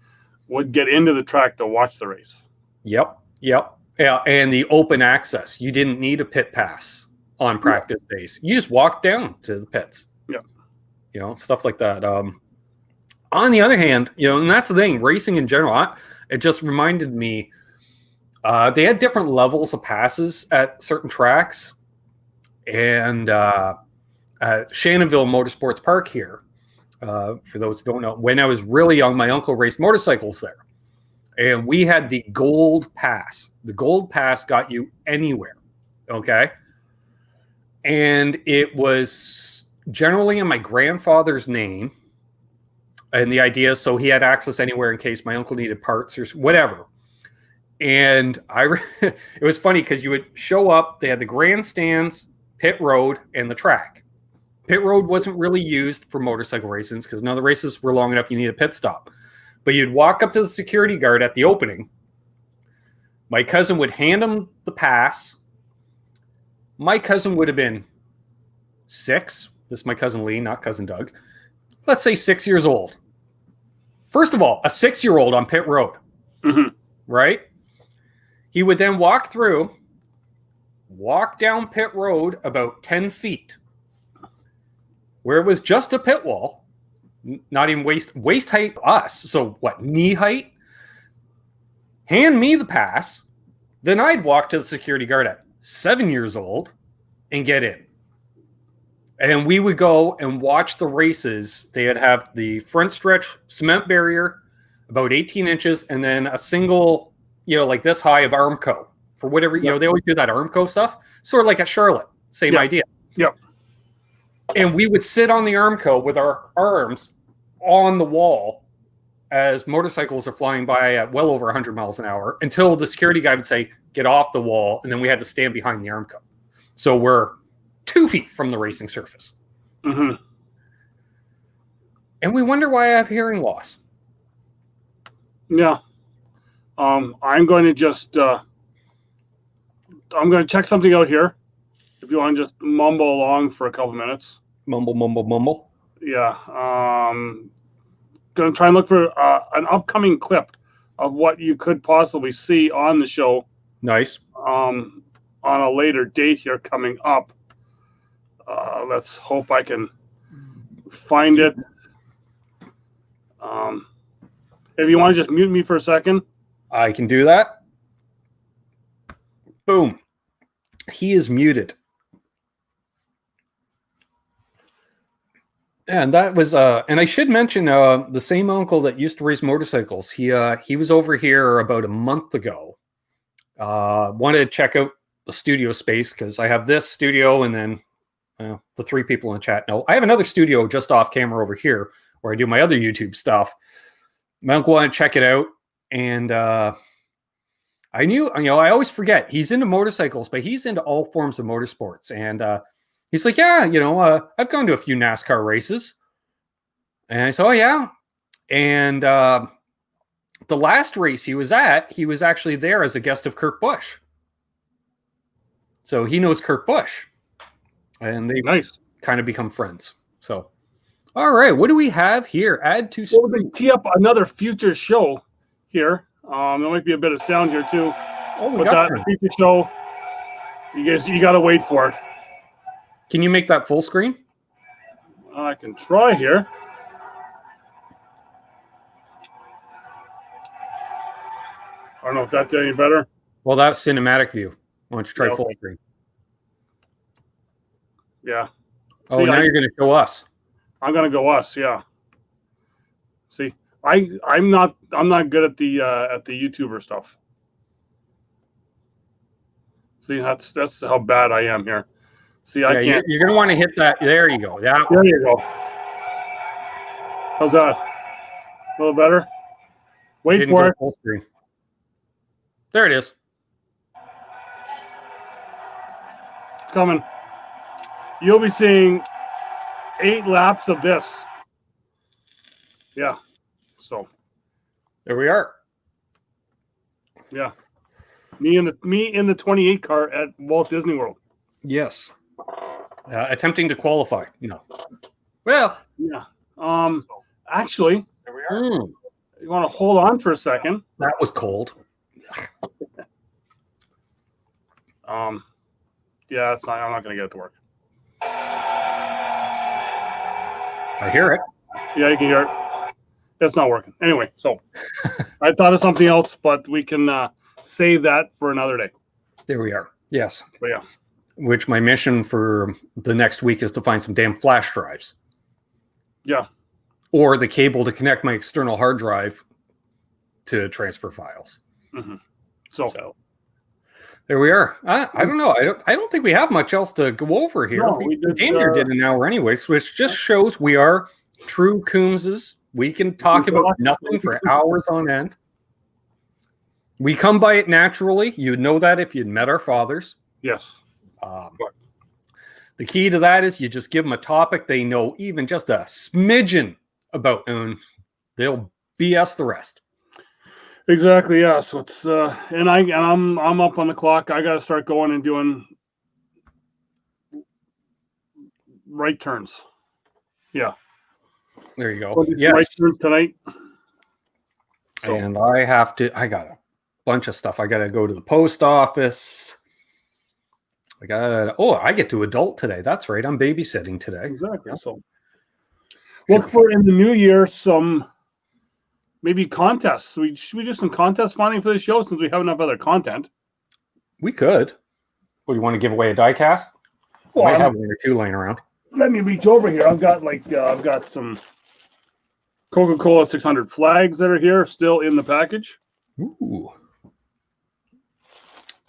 would get into the track to watch the race. Yep. Yeah, and the open access. You didn't need a pit pass on practice days. You just walked down to the pits. Yeah. Stuff like that. On the other hand, and that's the thing, racing in general, it just reminded me, they had different levels of passes at certain tracks. And at Shannonville Motorsports Park here, for those who don't know, when I was really young, my uncle raced motorcycles there. And we had the gold pass. The gold pass got you anywhere, okay? And it was generally in my grandfather's name, and the idea, so he had access anywhere in case my uncle needed parts or whatever. And it was funny because you would show up, they had the grandstands, pit road, and the track. Pit road wasn't really used for motorcycle races because none of the races were long enough you need a pit stop. But you'd walk up to the security guard at the opening. My cousin would hand him the pass. My cousin would have been 6. This is my cousin Lee, not cousin Doug. Let's say 6 years old. First of all, a 6-year-old on pit road, right? He would then walk down pit road about 10 feet, where it was just a pit wall, not even waist height us. So what, knee height? Hand me the pass. Then I'd walk to the security guard at 7 years old and get in. And we would go and watch the races. They'd have the front stretch cement barrier, about 18 inches, and then a single, like this high of Armco. For whatever, they always do that Armco stuff. Sort of like at Charlotte. Same idea. Yep. And we would sit on the Armco with our arms on the wall as motorcycles are flying by at well over 100 miles an hour until the security guy would say, get off the wall. And then we had to stand behind the Armco. So we're 2 feet from the racing surface. And we wonder why I have hearing loss. Yeah. I'm going to just, I'm going to check something out here. If you want to just mumble along for a couple minutes. Mumble. Yeah. Going to try and look for an upcoming clip of what you could possibly see on the show. Nice. On a later date here coming up. Let's hope I can find it. If you want to just mute me for a second. I can do that. Boom. He is muted. And that was, and I should mention, the same uncle that used to race motorcycles. He was over here about a month ago. Wanted to check out the studio space because I have this studio, and then the 3 people in the chat know I have another studio just off camera over here where I do my other YouTube stuff. My uncle wanted to check it out, and I knew, I always forget he's into motorcycles, but he's into all forms of motorsports. And he's like, yeah, I've gone to a few NASCAR races. And I said, oh yeah. And the last race he was at, he was actually there as a guest of Kurt Busch. So he knows Kurt Busch. And they kind of become friends. So, all right, what do we have here? Add to. Well, we tee up another future show here. There might be a bit of sound here too. Oh, but that future show, you got to wait for it. Can you make that full screen? I can try here. I don't know if that's any better. Well, that's cinematic view. Why don't you try full screen? Yeah. Oh, now you're going to show us. I'm going to go us. Yeah. See, I'm not good at the YouTuber stuff. See, that's how bad I am here. See, I can't. You're going to want to hit that. There you go. There you go. How's that? A little better? Wait for it. Full screen. There it is. coming. You'll be seeing 8 laps of this. Yeah. So there we are. Yeah. Me in the 28 car at Walt Disney World. Yes. Attempting to qualify. Well. Yeah. Actually, there we are. You want to hold on for a second? That was cold. Yeah, I'm not going to get it to work. I hear it. Yeah, you can hear it. It's not working. Anyway, so I thought of something else, but we can save that for another day. There we are. Yes. But yeah. Which my mission for the next week is to find some damn flash drives. Yeah. Or the cable to connect my external hard drive to transfer files. Mm-hmm. So there we are. I don't know. I don't think we have much else to go over here. No, Daniel did an hour anyway, which just shows we are true Coomses. We can talk about nothing for hours on end. We come by it naturally. You'd know that if you'd met our fathers. Yes. The key to that is you just give them a topic they know even just a smidgen about, and they'll BS the rest. Exactly. Yeah. So it's I'm up on the clock. I got to start going and doing right turns. Yeah. There you go. Yes. Right turns tonight. So. And I got a bunch of stuff. I got to go to the post office. I get to adult today. That's right. I'm babysitting today. Exactly. So look for in the new year some maybe contests. Should we do some contest funding for the show since we have enough other content? We could. What, do you want to give away a die cast? Well, I might have one or two laying around. Let me reach over here. I've got some Coca-Cola 600 flags that are here still in the package. Ooh.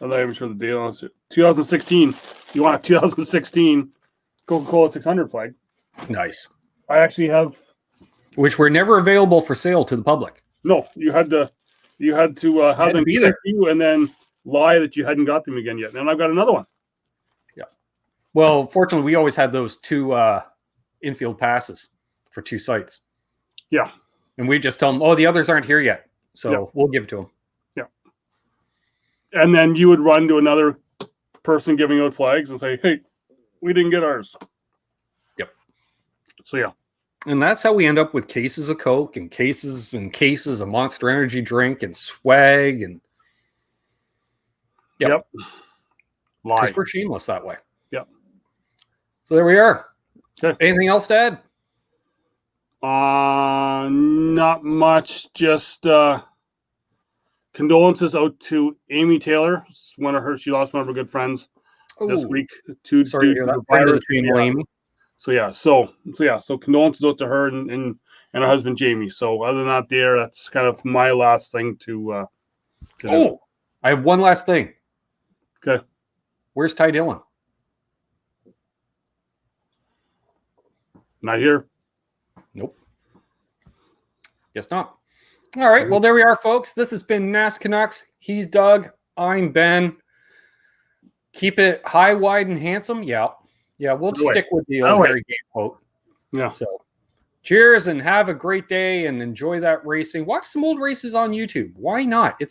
I'm not even sure the deal is. 2016. You want a 2016 Coca-Cola 600 flag? Nice. I actually have. Which were never available for sale to the public. No, you had to have them either you and then lie that you hadn't got them again yet. And I've got another one. Yeah. Well, fortunately, we always had those 2 infield passes for 2 sites. Yeah. And we just tell them, the others aren't here yet. So we'll give it to them. Yeah. And then you would run to another person giving out flags and say, hey, we didn't get ours. Yep. So, yeah. And that's how we end up with cases of Coke and cases of Monster Energy drink and swag. And Yep. Because we're shameless that way. Yep. So there we are. Okay. Anything else to add? Not much. Just condolences out to Amy Taylor. She lost one of her good friends this week. Sorry to hear that. Friend of the team, Amy. So condolences out to her and her husband Jamie. So other than that, that's kind of my last thing to I have one last thing. Okay. Where's Ty Dillon? Not here. Nope. Guess not. All right. Well, there we are, folks. This has been NasCanucks. He's Doug. I'm Ben. Keep it high, wide, and handsome. Yeah. Yeah, we'll just stick with the old Harry Game quote. Yeah. So cheers and have a great day and enjoy that racing. Watch some old races on YouTube. Why not? It's